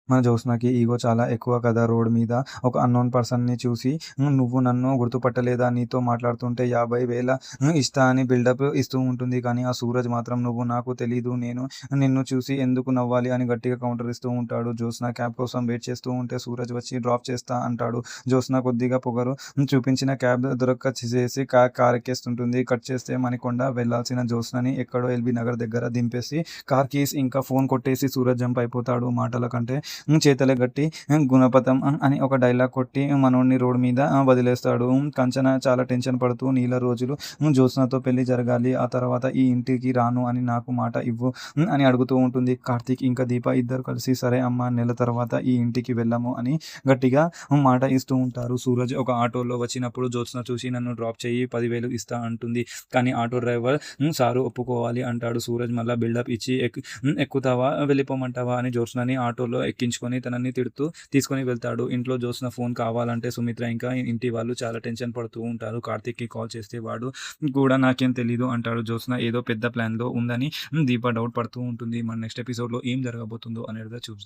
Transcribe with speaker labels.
Speaker 1: మన జ్యోత్స్నకి ఈగో చాలా ఎక్కువ కదా! రోడ్ మీద ఒక అన్నోన్ పర్సన్‌ని చూసి "నువ్వు నన్ను గుర్తుపట్టలేదా? నీతో మాట్లాడుతుంటే 50,000 ఇస్తా" అని బిల్డప్ ఇస్తూ ఉంటుంది. కానీ ఆ సూరజ్ మాత్రం "నువ్వు నాకు తెలీదు. నేను నిన్ను చూసి ఎందుకు నవ్వాలి" అని గట్టిగా కౌంటర్ ఇస్తూ ఉంటాడు. జ్యోత్స్న క్యాబ్ కోసం వెయిట్ చేస్తూ ఉంటే సూరజ్ వచ్చి డ్రాప్ చేస్తా అంటాడు. జ్యోత్స్న కొద్దిగా పొగరు చూపించిన క్యాబ్ దొరక్క చేసి కారెక్కేస్తుంటుంది. కట్ చేస్తే మణికొండ వెళ్ళాల్సిన జ్యోత్స్నని ఎక్కడో ఎల్బీ నగర్ దగ్గర దింపేసి కార్ కీస్ ఇంకా ఫోన్ కొట్టేసి సూరజ్ జంప్ అయిపోతాడు. మాటల కంటే చేతలే గట్టి గుణపతం అని ఒక డైలాగ్ కొట్టి మనోడిని రోడ్ మీద వదిలేస్తాడు. కంచన చాలా టెన్షన్ పడుతూ నీల రోజులు జ్యోత్స్నతో పెళ్లి జరగాలి. ఆ తర్వాత ఈ ఇంటికి రాను అని నాకు మాట ఇవ్వు అని అడుగుతూ ఉంటుంది. కార్తీక్ ఇంకా దీప ఇద్దరు కలిసి సరే అమ్మ నెల తర్వాత ఈ ఇంటికి వెళ్ళము అని గట్టిగా మాట ఇస్తూ ఉంటారు. సూరజ్ ఒక ఆటోలో వచ్చినప్పుడు జ్యోత్స్న చూసి నన్ను డ్రాప్ చేయి 10,000 ఇస్తా అంటుంది. కానీ ఆటో డ్రైవర్ సారు ఒప్పుకోవాలి అంటాడు. సూరజ్ మళ్ళా బిల్డప్ ఇచ్చి ఎక్కుతావా వెళ్ళిపోమంటావా అని జ్యోత్స్నని ఆటోలో ఎక్కించుకొని తనని తిడుతూ తీసుకొని వెళ్తాడు. ఇంట్లో జ్యోత్స్న ఫోన్ కావాలంటే సుమిత్ర ఇంకా ఇంటి వాళ్ళు చాలా టెన్షన్ పడుతూ ఉంటారు. కార్తీక్‌కి కాల్ చేస్తే వాడు కూడా నాకేం తెలీదు అంటాడు. జ్యోత్స్న ఏదో పెద్ద ప్లాన్‌లో ఉందని దీప డౌట్ పడుతూ ఉంటుంది. మన నెక్స్ట్ ఎపిసోడ్‌లో ఏం జరగబోతుందో అనేది చూద్దాం.